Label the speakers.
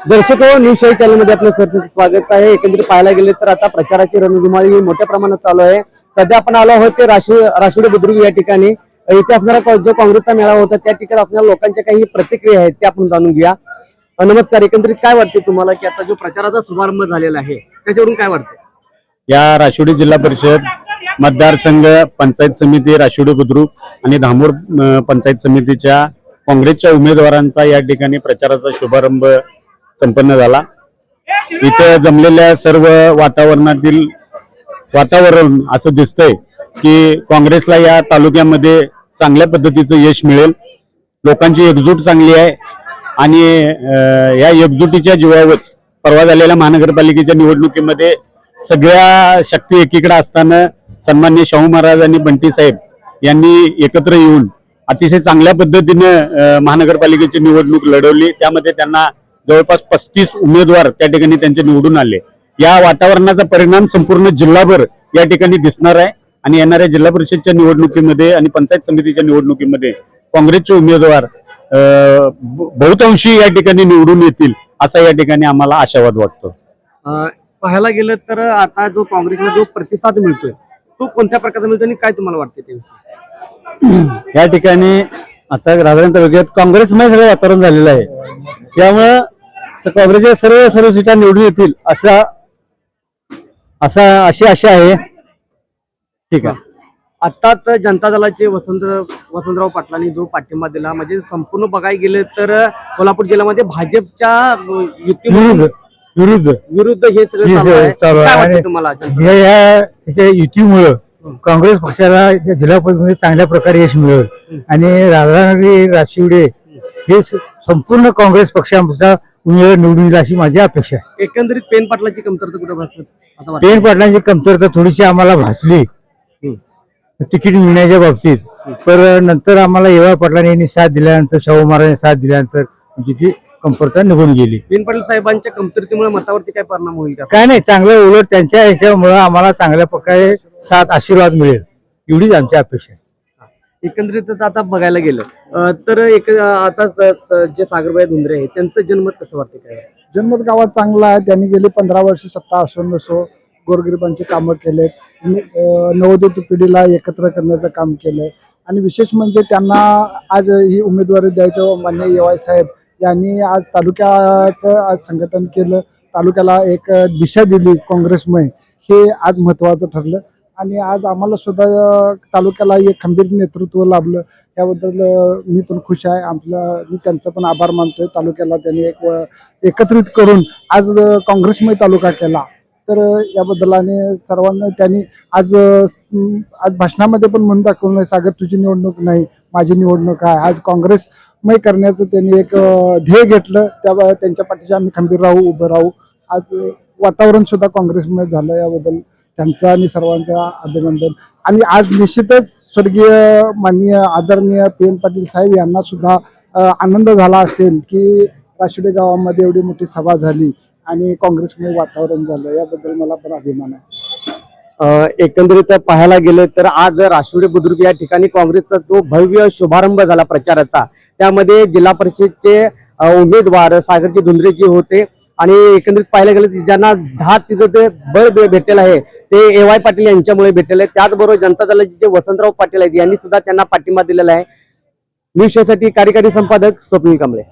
Speaker 1: दर्शक हो, न्यूज शाही चॅनल मध्ये आपलं सरचं स्वागत आहे। एकंदरीत पाहायला गेले तर आता प्रचाराची रणधुमाळी मोठ्या प्रमाणात चालू आहे। सध्या आपण आलो आहोत ते राशिवडे बुद्रुक या ठिकाणी। इथे असणारा जो काँग्रेसचा मेळावा होता त्या ठिकाणी असणाऱ्या लोकांच्या काही प्रतिक्रिया आहेत ते आपण जाणून घेऊया। नमस्कार, एकंदरीत काय वाटते तुम्हाला की आता जो प्रचाराचा शुभारंभ झालेला आहे त्याच्यावरून काय वाटते?
Speaker 2: या राशिवडे जिल्हा परिषद मतदारसंघ पंचायत समिती राशिवडे बुद्रुक आणि धामोर पंचायत समितीच्या काँग्रेसच्या उमेदवारांचा या ठिकाणी प्रचाराचा शुभारंभ संपन्न झाला। इथे जमलेल्या सर्व वातावरण असं दिसतंय की काँग्रेसला या तालुक्यामध्ये चांगल्या पद्धतीचं यश मिळेल। लोकांची एकजूट चांगली आहे आणि या एकजुटीच्या जीवावरच परवा झालेल्या महानगरपालिकेच्या निवडणुकीमध्ये सगळ्या शक्ती एकीकडे असताना सन्माननीय शाहू महाराज आणि बंटी साहेब यांनी एकत्र येऊन अतिशय चांगल्या पद्धतीने महानगरपालिकेची निवडणूक लढवली। त्यामध्ये त्यांना जवळपास 35 उमेदवार त्या ठिकाणी त्यांचे निवडून आले। या वातावरणाचा परिणाम संपूर्ण जिल्हाभर या ठिकाणी दिसणार आहे आणि येणाऱ्या जिल्हा परिषदच्या निवडणुकीमध्ये आणि पंचायत समितीच्या निवडणुकीमध्ये काँग्रेसचे उमेदवार बहुतांशी या ठिकाणी निवडून येतील असा या ठिकाणी आम्हाला आशावाद वाटतो।
Speaker 1: पाहायला गेलं तर आता जो काँग्रेसला जो प्रतिसाद मिळतोय तो कोणत्या प्रकारचा मिळतो आणि काय तुम्हाला वाटते ते?
Speaker 2: या ठिकाणी आता राजधानी तालुक्यात काँग्रेसमय सगळं वातावरण झालेलं आहे, त्यामुळं काँग्रेसच्या सर्व सीटा निवडून येतील अशी आशा आहे। ठीक आहे।
Speaker 1: आताच जनता दलाचे वसंतराव पाटलांनी जो पाठिंबा दिला, म्हणजे संपूर्ण बघायला गेले तर कोल्हापूर जिल्ह्यामध्ये भाजपच्या विरुद्ध हे सगळं चालू आहे। तुम्हाला
Speaker 3: त्याच्या युतीमुळे काँग्रेस पक्षाला जिल्हा परिषदेमध्ये चांगल्या प्रकारे यश मिळेल आणि राधानगरी राशिवडे हे संपूर्ण काँग्रेस पक्षाचा उमेदवार निवडून येईल अशी माझी अपेक्षा आहे।
Speaker 1: एकंदरीत पेन पाटलाची कमतरता कुठे भासते?
Speaker 3: पेन पाटलांची कमतरता थोडीशी आम्हाला भासली तिकीट मिळण्याच्या बाबतीत, पण नंतर आम्हाला एवा पाटलांनी साथ दिल्यानंतर शाहू महाराजांनी साथ दिल्यानंतर ती कमतरता निघून गेली।
Speaker 1: पेन पाटील साहेबांच्या कमतरतेमुळे मतावरती काय परिणाम होईल का?
Speaker 3: काय नाही, चांगलं उलट त्यांच्या ह्याच्यामुळे आम्हाला चांगल्या प्रकारे साथ आशीर्वाद मिळेल एवढीच आमची अपेक्षा आहे।
Speaker 1: एकंदरीत आता बघायला गेलं तर आता जे सागरबाई धुंद्रे आहेत त्यांचं जन्मत कसं वाटतं? काय
Speaker 4: जन्मत गावात चांगला आहे। त्यांनी गेली 15 वर्ष सत्ता असून नसो गोरगरिबांची कामं केलेत, नवोदित पिढीला एकत्र करण्याचं काम केलंय आणि विशेष म्हणजे त्यांना आज ही उमेदवारी द्यायचं माननीय येवाई साहेब यांनी आज तालुक्याचं आज संघटन केलं, तालुक्याला एक दिशा दिली काँग्रेसमय, हे आज महत्त्वाचं ठरलं आणि आज आम्हाला सुद्धा तालुक्याला एक खंबीर नेतृत्व लाभलं, त्याबद्दल मी पण खुश आहे। मी त्यांचा पण आभार मानतोय। तालुक्याला त्यांनी एकत्रित करून आज काँग्रेसमय तालुका केला, तर याबद्दल आणि सर्वांना त्यांनी आज भाषणामध्ये पण म्हणून दाखवलं, सागर तुझी निवडणूक नाही माझी निवडणूक आहे। आज काँग्रेसमय करण्याचं त्यांनी एक ध्येय घेतलं, त्या त्यांच्या पाठीशी आम्ही खंबीर राहू, उभं राहू। आज वातावरण सुद्धा काँग्रेसमय झालं, याबद्दल त्यांचा आणि सर्वांचा अभिनंदन। आणि आज निश्चितच स्वर्गीय माननीय आदरणीय पेन पाटील साहेब यांना सुद्धा आनंद झाला असेल की राशिवडे गावामध्ये एवढी मोठी सभा झाली आणि काँग्रेसमय वातावरण झालं, याबद्दल मला पण अभिमान आहे।
Speaker 1: एकंदरीत पाहायला गेलं तर आज राशिवडे बुद्रुक या ठिकाणी काँग्रेसचा जो भव्य शुभारंभ झाला प्रचाराचा, त्यामध्ये जिल्हा परिषदचे उमेदवार सागरजी धुंद्रेजी होते आणि एकंदरीत पाहायला गेलं ज्यांना 10 तिथं ते बळ भेटलेलं आहे ते एवाय पाटील यांच्यामुळे भेटलेलं आहे। त्याचबरोबर जनता दलाचे जे वसंतराव पाटील आहेत यांनी सुद्धा त्यांना पाठिंबा दिलेला आहे। न्यूज शोसाठी कार्यकारी संपादक स्वप्नील कांबळे।